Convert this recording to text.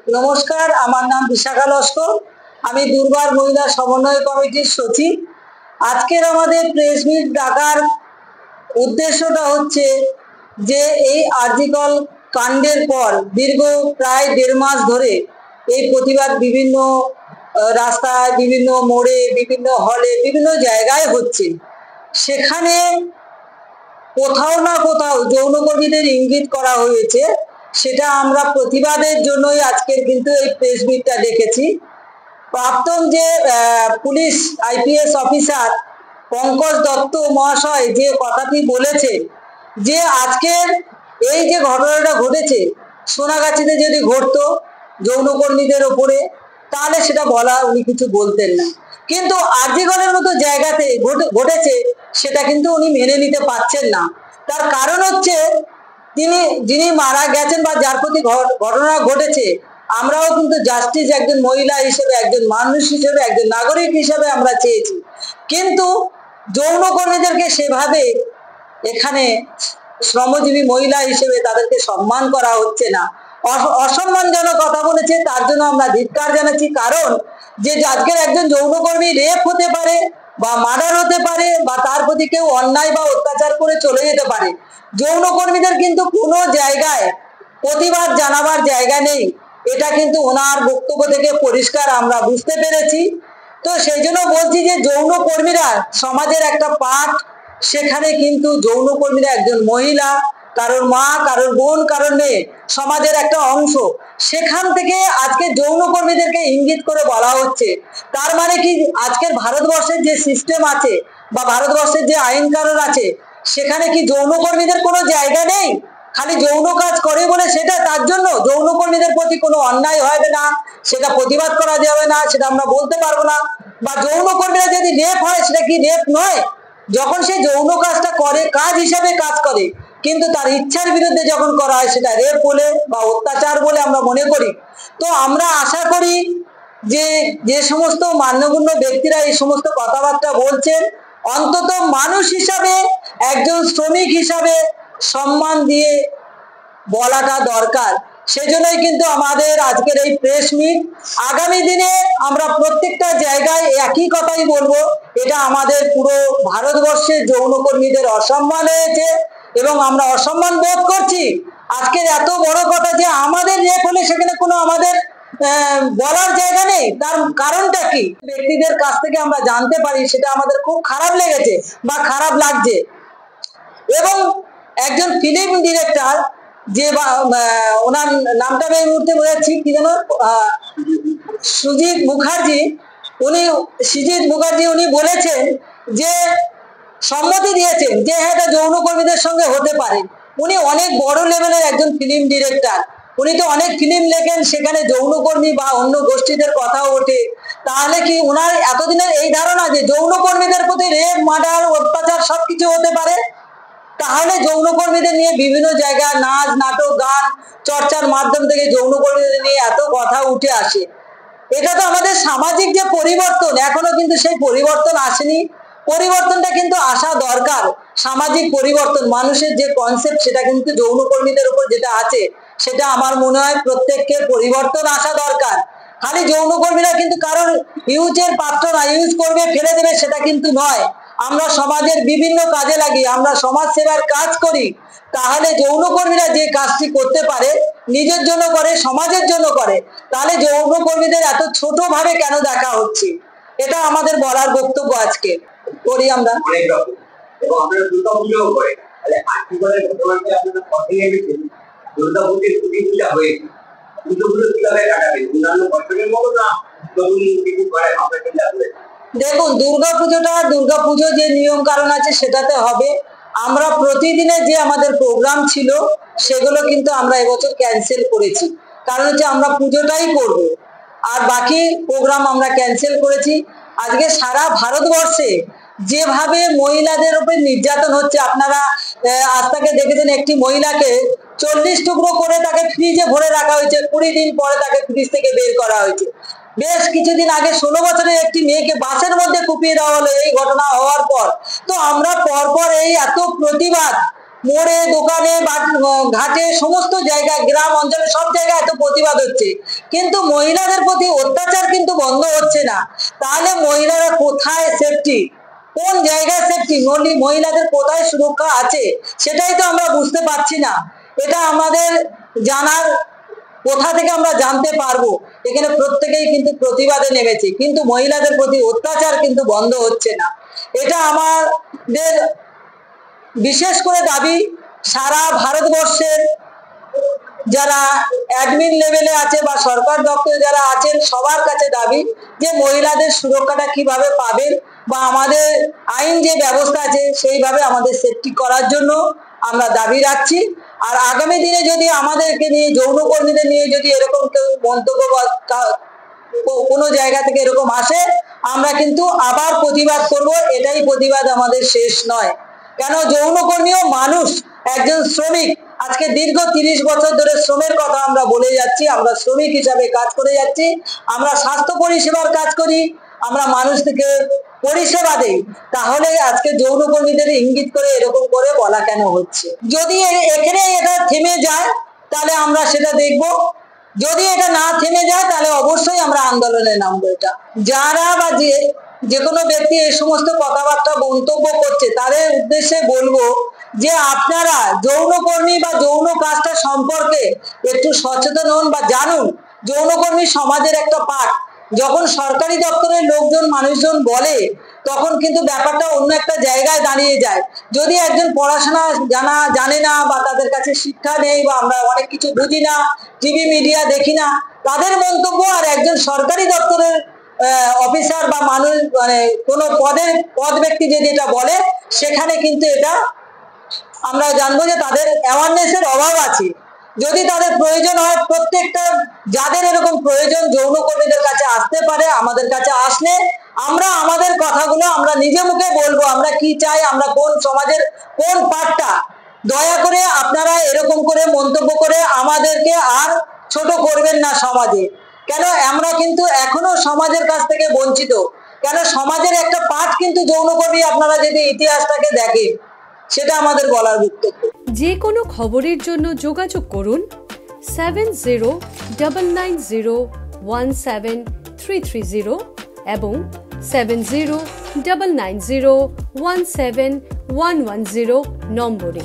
নমস্কার, আমার নাম বিশাখা লস্কর। আমি দুর্বার মহিলা সমন্বয় কমিটির সচিব। আজকের আমাদের প্রেস মিট ডাকার উদ্দেশ্যটা হচ্ছে যে এই আরজিকর কাণ্ডের পর দীর্ঘ প্রায় 1.5 মাস ধরে এই প্রতিবাদ বিভিন্ন রাস্তায়, বিভিন্ন মোড়ে, বিভিন্ন হলে, বিভিন্ন জায়গায় হচ্ছে। সেখানে কোথাও না কোথাও যৌনকর্মীদের ইঙ্গিত করা হয়েছে। সেটা আমরা প্রতিবাদের জন্যই আজকের কিন্তু এই প্রেস মিটটা ডেকেছি। প্রাক্তন যে police IPS officer Pankaj Dutta মহাশয় যে কথাটি বলেছে যে আজকের এই যে ঘটনাটা ঘটেছে সোনাগাছিতে যদি ঘটতো যৌনকর্মীদের ওপরে, তাহলে সেটা বলা উনি কিছু বলতেন না। কিন্তু আরজিকরের মতো জায়গাতে ঘটেছে সেটা কিন্তু উনি মেনে নিতে পারছেন না। তার কারণ হচ্ছে যিনি মারা গেছেন বা যার প্রতি ঘটনা ঘটেছে, আমরাও কিন্তু জাস্টিস একজন মহিলা হিসেবে, একজন মানুষ হিসেবে, একজন নাগরিক হিসেবে আমরা চেয়েছি। কিন্তু যৌনকর্মীদেরকে সেভাবে এখানে শ্রমজীবী মহিলা হিসেবে তাদেরকে সম্মান করা হচ্ছে না, অসম্মানজনক কথা বলেছে। তার জন্য আমরা ধিক্কার জানাচ্ছি। কারণ যে আজকের একজন যৌনকর্মী রেপ হতে পারে বা মার্ডার হতে পারে বা তার প্রতি কেউ অন্যায় বা অত্যাচার করে চলে যেতে পারে। যৌনকর্মীদের কিন্তু কোনো জায়গায় প্রতিবাদ জানাবার জায়গা নেই, এটা কিন্তু ওনার বক্তব্য থেকে পরিষ্কার আমরা বুঝতে পেরেছি। তো সেই জন্য বলছি যে যৌনকর্মীরা সমাজের একটা পার্ট। সেখানে কিন্তু যৌনকর্মীরা একজন মহিলা, কারোর মা, কারোর বোন, কারোর মেয়ে, সমাজের একটা অংশ। সেখান থেকে আজকে যৌনকর্মীদেরকে ইঙ্গিত করে বলা হচ্ছে। তার মানে কি আজকের ভারতবর্ষের যে সিস্টেম আছে বা ভারতবর্ষের যে আইন কানুন আছে, সেখানে কি যৌনকর্মীদের কোনো জায়গা নেই? খালি যৌন কাজ করে বলে সেটা তার জন্য যৌনকর্মীদের প্রতি কোনো অন্যায় হবে না, সেটা প্রতিবাদ করা যাবে না, সেটা আমরা বলতে পারবো না। বা যৌনকর্মীরা যদি রেপ হয়, সেটা কি রেপ নয়? যখন সে যৌন কাজটা করে, কাজ হিসাবে কাজ করে, কিন্তু তার ইচ্ছার বিরুদ্ধে যখন করা হয় সেটা রেপ বলে বা অত্যাচার বলে আমরা মনে করি। তো আমরা আশা করি যে যে সমস্ত মান্যগণ্য ব্যক্তিরা এই সমস্ত কথাবার্তা বলছেন, অন্তত মানুষ হিসাবে, একজন শ্রমিক হিসাবে সম্মান দিয়ে বলাটা দরকার। সেজন্যই কিন্তু আমাদের আজকের এই প্রেস মিট। আগামী দিনে আমরা প্রত্যেকটা জায়গায় একই কথাই বলবো, এটা আমাদের পুরো ভারতবর্ষের যৌনকর্মীদের অসম্মান হয়েছে এবং আমরা অসম্মান বোধ করছি। আজকের এত বড় কথা যে আমাদের রেপ হলে সেখানে কোনো আমাদের বলার জায়গা নেই, তার কারণটা কি ব্যক্তিদের কাছ থেকে আমরা জানতে পারি, সেটা আমাদের খুব খারাপ লেগেছে বা খারাপ লাগছে। এবং একজন ফিল্ম ডিরেক্টর, যে ওনার নামটা আমি এই মুহূর্তে বোঝাচ্ছি কি যেন, সুজিত মুখার্জি, উনি বলেছেন যে সম্মতি দিয়েছেন যে হ্যাঁ, এটা যৌনকর্মীদের সঙ্গে হতে পারে। উনি অনেক বড় লেভেলের একজন ফিল্ম ডিরেক্টর, উনি তো অনেক ফিল্ম লেখেন, সেখানে যৌনকর্মী বা অন্য গোষ্ঠীদের কথাও ওঠে। তাহলে কি ওনার এতদিনের এই ধারণা যে যৌনকর্মীদের প্রতি রেপ, মার্ডার, অত্যাচার সবকিছু হতে পারে? তাহলে যৌনকর্মীদের নিয়ে বিভিন্ন জায়গায় নাচ, নাটক, গান চর্চার মাধ্যম থেকে যৌনকর্মীদের নিয়ে এত কথা উঠে আসে। এটা তো আমাদের সামাজিক যে পরিবর্তন, এখনো কিন্তু সেই পরিবর্তন আসেনি। পরিবর্তনটা কিন্তু আসা দরকার। সামাজিক পরিবর্তন, মানুষের যে কনসেপ্ট, সেটা কিন্তু যৌনকর্মীদের উপর যেটা আছে, সেটা আমার মনে হয় প্রত্যেককে পরিবর্তন আসা দরকার। খালি যৌনকর্মীরা কিন্তু কারোর ইউজের পাত্র না, ইউজ করবে ফেলে দেবে সেটা কিন্তু নয়। আমরা সমাজের বিভিন্ন কাজে লাগি, আমরা সমাজ সেবার কাজ করি। তাহলে যৌনকর্মীরা যে কাজটি করতে পারে, নিজের জন্য করে, সমাজের জন্য করে, তাহলে যৌনকর্মীদের এত ছোট ভাবে কেন দেখা হচ্ছে? এটা আমাদের বলার বক্তব্য আজকে করি আমরা। দেখুন, দুর্গাপুজো যে নিয়ম কারণ আছে সেটাতে হবে। আমরা প্রতিদিনের যে আমাদের প্রোগ্রাম ছিল সেগুলো কিন্তু আমরা এবছর ক্যান্সেল করেছি। কারণ হচ্ছে আমরা পুজোটাই করব, আর বাকি প্রোগ্রাম আমরা ক্যান্সেল করেছি। আজকে সারা ভারতবর্ষে যেভাবে মহিলাদের উপর নির্যাতন হচ্ছে, আপনারা আজ তাকে দেখেছেন, একটি মহিলাকে 40 টুকরো করে তাকে ফ্রিজে ভরে রাখা হয়েছে, 20 দিন পরে তাকে ফ্রিজ থেকে বের করা হয়েছে। বেশ কিছুদিন আগে 16 বছরের একটি মেয়েকে বাসের মধ্যে কুপিয়ে দেওয়া হলো এই ঘটনা হওয়ার পর। তো আমরা পরপর এই এত প্রতিবাদ, মোড়ে দোকানে বা ঘাটে সমস্ত জায়গায় গ্রাম অঞ্চলে সব জায়গায় এত প্রতিবাদ হচ্ছে, কিন্তু মহিলাদের প্রতি অত্যাচার কিন্তু বন্ধ হচ্ছে না। তাহলে মহিলারা কোথায় সেফটি, কোন জায়গায় সেফটি, মহিলাদের কোথায় সুরক্ষা আছে সেটাই তো আমরা বুঝতে পারছি না। এটা আমাদের জানার, কোথা থেকে আমরা জানতে পারবো? এখানে প্রত্যেকেই কিন্তু প্রতিবাদে নেমেছে, কিন্তু মহিলাদের প্রতি অত্যাচার কিন্তু বন্ধ হচ্ছে না। এটা আমাদের বিশেষ করে দাবি, সারা ভারতবর্ষের যারা অ্যাডমিন লেভেলে আছে বা সরকার দপ্তরে যারা আছেন সবার কাছে দাবি যে মহিলাদের সুরক্ষাটা কিভাবে পাবেন বা আমাদের আইন যে ব্যবস্থা আছে সেইভাবে আমাদের সেফটি করার জন্য আমরা দাবি রাখছি। আর আগামী দিনে যদি আমাদেরকে নিয়ে, যৌনকর্মীদের নিয়ে যদি এরকম কেউ মন্তব্য বা কোনো জায়গা থেকে এরকম আসে, আমরা কিন্তু আবার প্রতিবাদ করব। এটাই প্রতিবাদ, আমাদের শেষ নয়। কেন, যৌনকর্মীও মানুষ, একজন শ্রমিক। আজকে দীর্ঘ 30 বছর ধরে শ্রমের কথা আমরা বলে যাচ্ছি, আমরা শ্রমিক হিসাবে কাজ করে যাচ্ছি, আমরা স্বাস্থ্য পরিষেবার কাজ করি, আমরা মানুষকে পরিষেবা দেই। তাহলে আজকে যৌনকর্মীদের ইঙ্গিত করে এরকম করে বলা কেন হচ্ছে? যদি এখানে এটা থেমে যায় তাহলে আমরা সেটা দেখব, যদি এটা না থেমে যায় তাহলে অবশ্যই আমরা আন্দোলনে নামবো। এটা যারা বা যে কোনো ব্যক্তি এই সমস্ত কথাবার্তা মন্তব্য করছে তাদের উদ্দেশ্যে বলবো যে আপনারা যৌনকর্মী বা যৌন কাজটা সম্পর্কে একটু সচেতন হন বা জানুন। যৌনকর্মী সমাজের একটা পার্ট। যখন সরকারি দপ্তরের লোকজন, মানুষজন বলে তখন কিন্তু ব্যাপারটা অন্য একটা জায়গায় দাঁড়িয়ে যায়। যদি একজন পড়াশোনা জানে না বা তাদের কাছে শিক্ষা নেই বা আমরা অনেক কিছু বুঝি না, টিভি মিডিয়া দেখি না, তাদের মন্তব্য আর একজন সরকারি দপ্তরের অফিসার বা মানুষ, মানে কোনো পদ ব্যক্তি যদি এটা বলে, সেখানে কিন্তু এটা আমরা জানবো যে তাদের অ্যাওয়ারনেসের অভাব আছে। যদি তাদের প্রয়োজন হয়, প্রত্যেকটা যাদের এরকম প্রয়োজন যৌনকর্মীদের কাছে আসতে পারে। আমাদের কাছে আসলে আমরা আমাদের কথাগুলো আমরা নিজে মুখে বলবো, আমরা কি চাই, আমরা কোন সমাজের কোন পার্টটা। দয়া করে আপনারা এরকম করে মন্তব্য করে আমাদেরকে আর ছোট করবেন না সমাজে। কেন, আমরা কিন্তু এখনো সমাজের কাছ থেকে বঞ্চিত। কেন, সমাজের একটা পার্ট কিন্তু যৌনকর্মী। আপনারা যদি ইতিহাসটাকে দেখেন, সেটা আমাদের বলার বক্তব্য। যে কোনো খবরের জন্য যোগাযোগ করুন 7099017330 এবং 7099017110 নম্বরে।